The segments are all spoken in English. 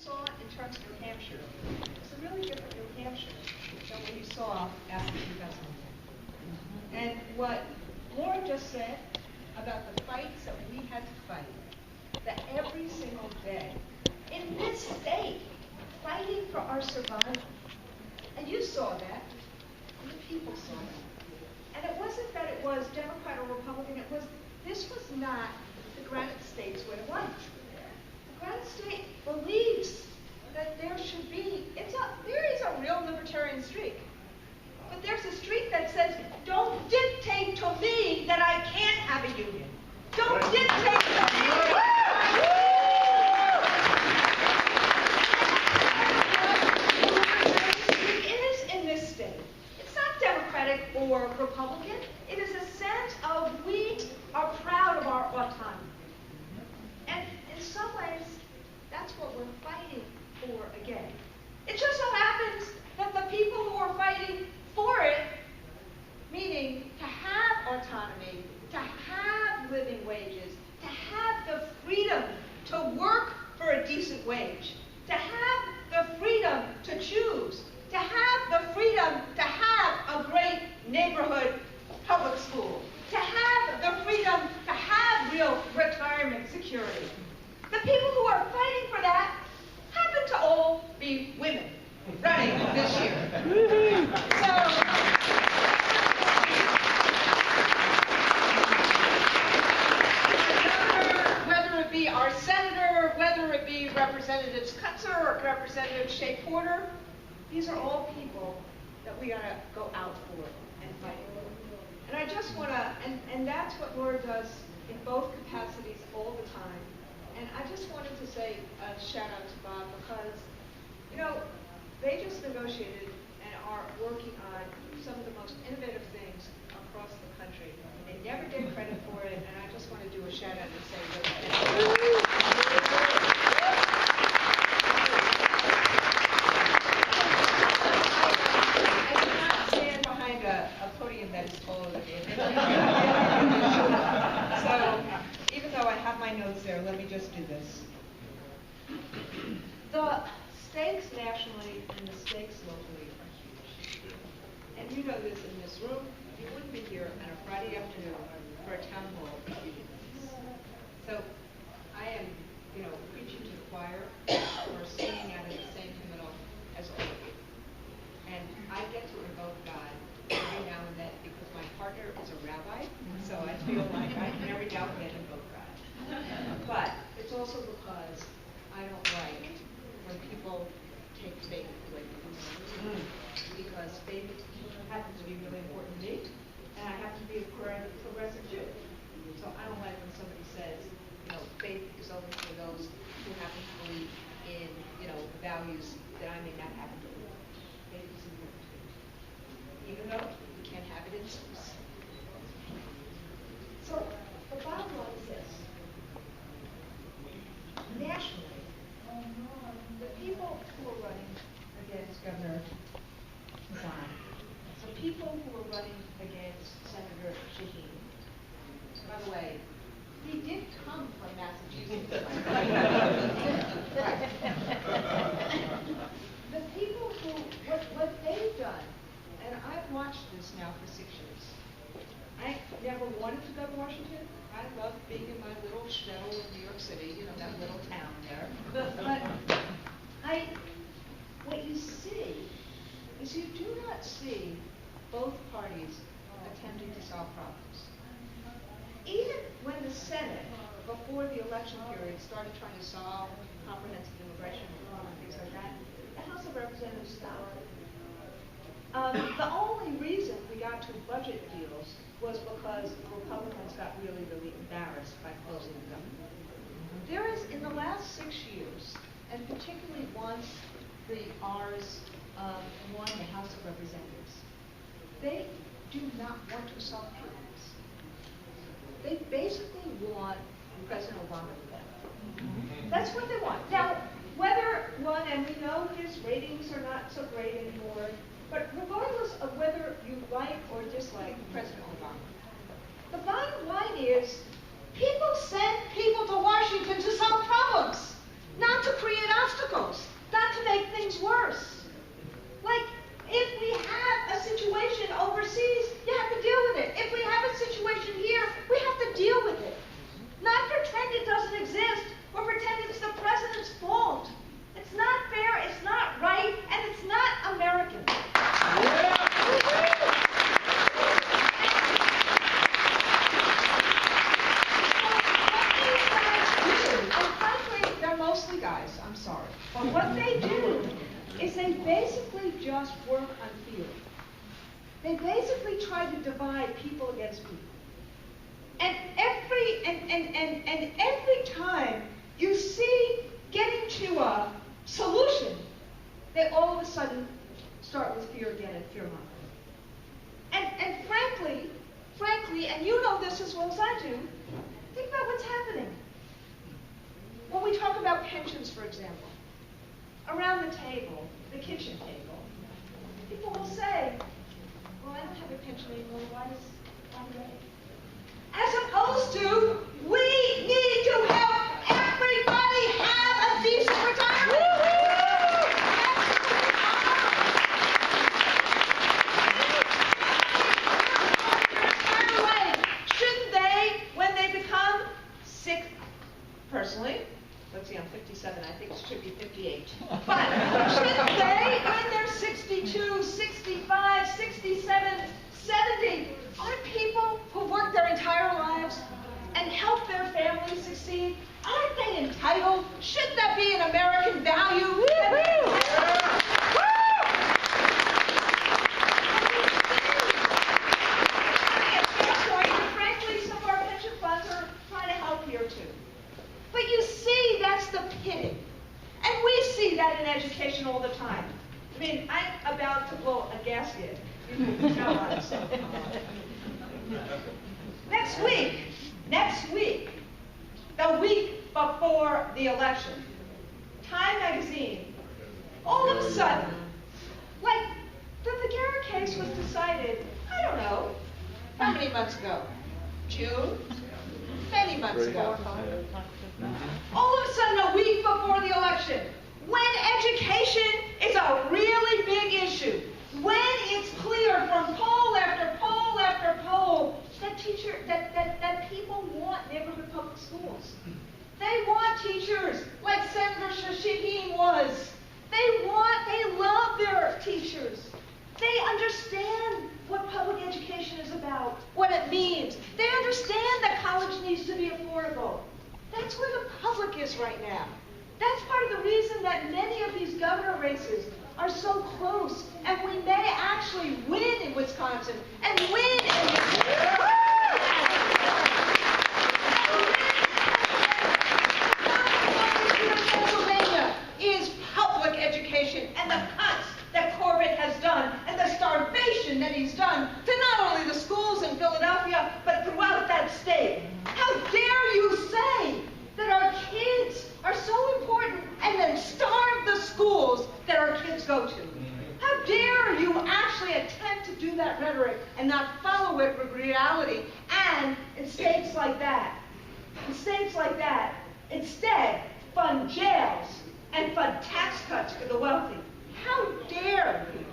saw in terms of New Hampshire was a really different New Hampshire than what you saw after 2010. And what Laura just said about the fights that we had to fight, that every single day in this state, fighting for our survival. And you saw that, and the people saw that. And it wasn't that it was Democrat or Republican, this was not the Granite State's way of life. The Granite State believes that there should be, there is a real libertarian streak. But there's a streak that says, don't dictate to me that I can't have a union. Don't dictate to me. It is in this state. It's not Democratic or Republican. It is a sense of we are proud of our autonomy. And in some ways, that's what we're fighting for again. It just so happens that the people who are fighting for it, meaning to have autonomy, to have living wages, to have the freedom to work for a decent wage, to have the freedom to choose, to have the freedom to have a great neighborhood public school, to have the freedom to have real retirement security. The people who are fighting for that happen to all be women running this year. Whether it be our senator, whether it be Representatives Kutzer or Representative Shea Porter, these are all people that we gotta go out for and fight for. And I just wanna, and that's what Laura does in both capacities all the time. And I just wanted to say a shout out to Bob because, you know, they just negotiated and are working on some of the most innovative things across the country. They never get credit for it, and I just want to do a shout out and say that. I cannot stand behind a podium that is taller than me. So, even though I have my notes there, let me just do this. The stakes nationally and the stakes locally are huge. And you know this in this room. You wouldn't be here on a Friday afternoon for a town hall meeting. So I am, preaching to the choir or singing out of the same hymnal as all of you. And I get to invoke God every now and then because my partner is a rabbi, so I feel like I can every now and then invoke God. But it's also because I don't like when people take faith away from me. Because faith happens to be really important to me, and I have to be a progressive Jew. So I don't like when somebody says, faith is only for those who happen to believe in, values that I may not happen to believe. Faith is important to me, even though we can't have it in schools. So the bottom line is this. Nationally, the people who are running against Governor Zahn, the people who are running against Senator Shaheen, by the way, he did come from Massachusetts. Right. The people who, what they've done, and I've watched this now for 6 years. I never wanted to go to Washington. I love being in my little shtetl in New York City, that little town there. But what you see is you do not see both parties attempting to solve problems. Even when the Senate, before the election period, started trying to solve comprehensive immigration reform and things like that, the House of Representatives stopped. The only reason we got to budget deals was because Republicans got really, really embarrassed by closing the government. There is, in the last 6 years, and particularly once the R's won the House of Representatives, they do not want to solve problems. They basically want President Obama to win. That's what they want. Now, whether one, and we know his ratings are not so great anymore, but regardless of whether you like or dislike President Obama, the bottom line is people send people to Washington to solve problems, not to create obstacles. But what they do is they basically just work on fear. They basically try to divide people against people. And every time you see getting to a solution, they all of a sudden start with fear again and fear-mongering. And frankly, and you know this as well as I do, think about what's happening. When we talk about pensions, for example, around the table, the kitchen table, people will say, well, I don't have a pension anymore, why is it? As opposed to, we need to help everybody have a decent retirement. Shouldn't they, when they become sick, personally, let's see, I'm 57, I think it should be 58. But shouldn't they, when they're 62, 65, 67, 70, aren't people who work their entire lives and help their families succeed, aren't they entitled? Shouldn't that be an American value? Frankly, some of our pension funds are trying to help here too. But you see, that's the pitting. And we see that in education all the time. I mean, I'm about to blow a gasket. You know what I'm saying. Next week, the week before the election, Time magazine, all of a sudden, like the Guerra case was decided, I don't know, how many months ago? June? Many months ago. All of a sudden, a week before the election, when education is a really big issue, when it's clear from poll after poll after poll that people want neighborhood public schools. They want teachers like Senator Shaheen was. They love their teachers. They understand what public education is about, what it means. They understand that college needs to be affordable. That's where the public is right now. That's part of the reason that many of these governor races are so close, and we may actually win in Wisconsin and win in Pennsylvania is public education and the cuts that Corbett has done and the starvation that he's done to not only the schools in Philadelphia, but throughout that state. How dare you say that our kids are so important and then starve the schools that our kids go to? How dare you actually attempt to do that rhetoric and not follow it with reality? And in states like that, instead fund jails and fund tax cuts for the wealthy. How dare you?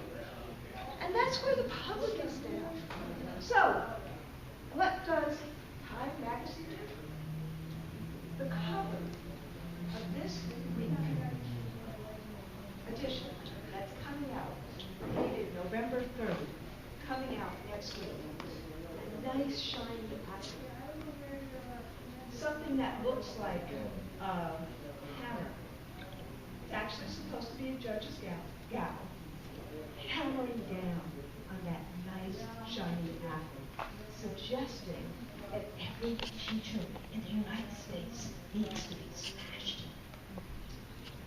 And that's where the public is now. So, what does Time magazine do? The cover of this week edition that's coming out, dated November 3rd, coming out next week. A nice shiny apple. Something that looks like a hammer. It's actually supposed to be a judge's gavel, hammering down on that nice shiny apple, suggesting that every teacher in the United States needs to be smashed.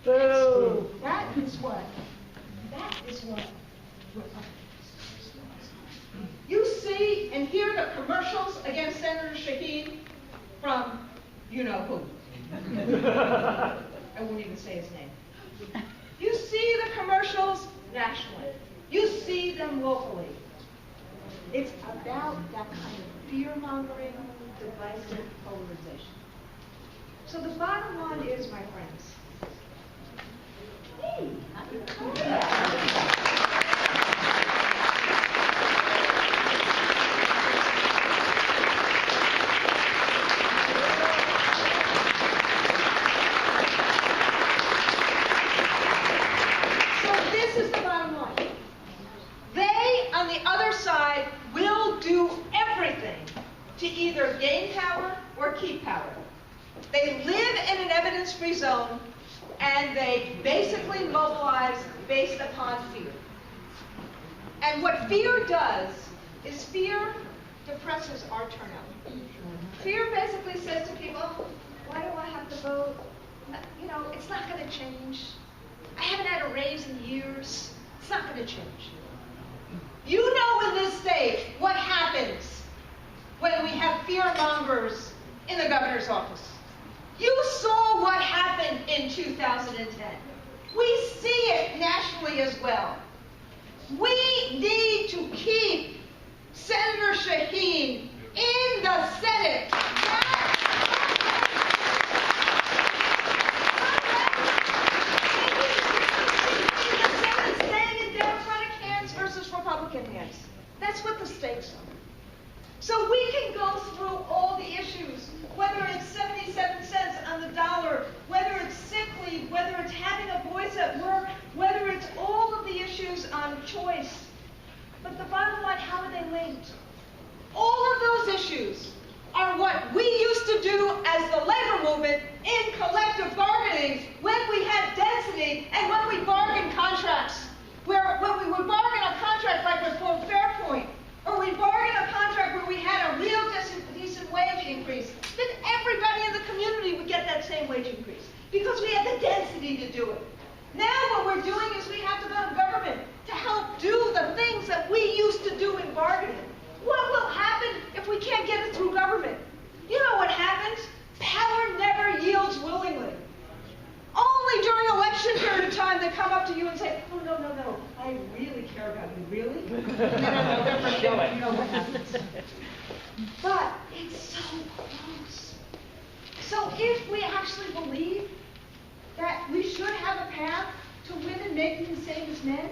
Boo! That is what you see and hear the commercials against Senator Shaheen from you-know-who. I won't even say his name. You see the commercials nationally. You see them locally. It's about that kind of fear-mongering, divisive polarization. So the bottom line is, my friends, hey, to either gain power or keep power. They live in an evidence-free zone, and they basically mobilize based upon fear. And what fear does is fear depresses our turnout. Fear basically says to people, why do I have to vote? You know, it's not going to change. I haven't had a raise in years. It's not going to change. You know in this state what happens when we have fear-mongers in the governor's office. You saw what happened in 2010. We see it nationally as well. We need to keep Senator Shaheen in the Senate. Staying in Democratic hands versus Republican hands. That's what the stakes are. So we can go through all the issues, whether it's 77 cents on the dollar, whether it's sick leave, whether it's having a voice at work, whether it's all of the issues on choice. But the bottom line, how are they linked? All of those issues are what we used to do as the labor movement in collective bargaining when we had density and when we bargained contracts. When we would bargain a contract like with Fairpoint, or we bargained a contract where we had a real decent wage increase, then everybody in the community would get that same wage increase because we had the density to do it. Now what we're doing is we have to go to government to help do the things that we used to do in bargaining. What will happen if we can't get it through government? You know what happens? Power never yields willingly. Only during election period of time they come up to you and say, oh, no, no, no, I really care about you. Really? You know what happens. But it's so close. So if we actually believe that we should have a path to women making the same as men,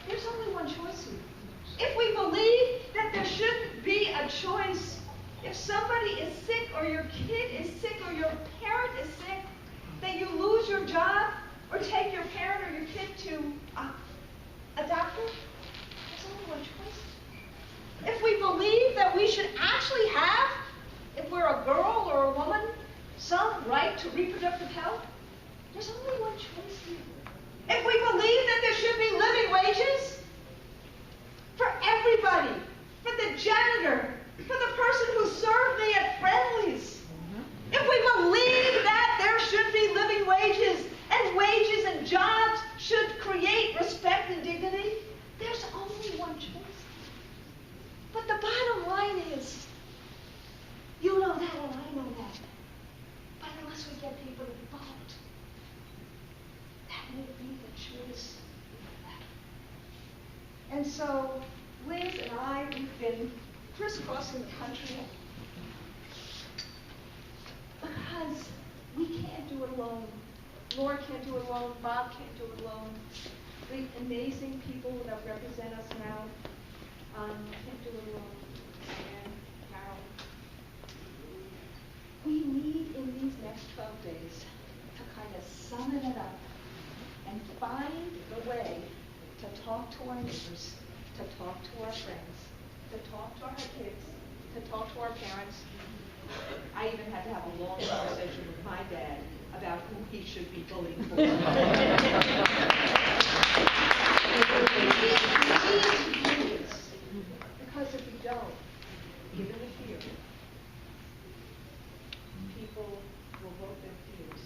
there's only one choice here. If we believe that there shouldn't be a choice, if somebody is sick or your kid is sick or your parent is sick, that you lose your job or take your parent or your kid to a doctor, there's only one choice. If we believe that we should actually have, if we're a girl or a woman, some right to reproductive health, there's only one choice here. If we believe that there should be living wages for everybody, for the janitor, for the person who served me at Friendly's, if we believe that there should be living wages and jobs should create respect and dignity, there's only one choice. But the bottom line is, you know that and I know that. But unless we get people to vote, that won't be the choice. And so Liz and I, we've been crisscrossing the country because we can't do it alone. Laura can't do it alone. Bob can't do it alone. The amazing people that represent us now can't do it alone. And Carol. We need in these next 12 days to kind of summon it up and find the way to talk to our neighbors, to talk to our friends, to talk to our kids, to talk to our parents. I even had to have a long conversation with my dad about who he should be voting for. We need to do this, because if we don't, given the fear, people will vote their fears.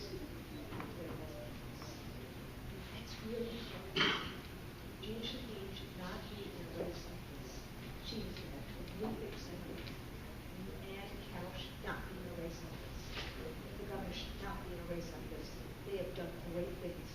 It's really hard. Jean Shaheen should not be in a race like this. She is in a terrific senator. And Carol should not be in a race like this. The governor should not be in a race like this. They have done great things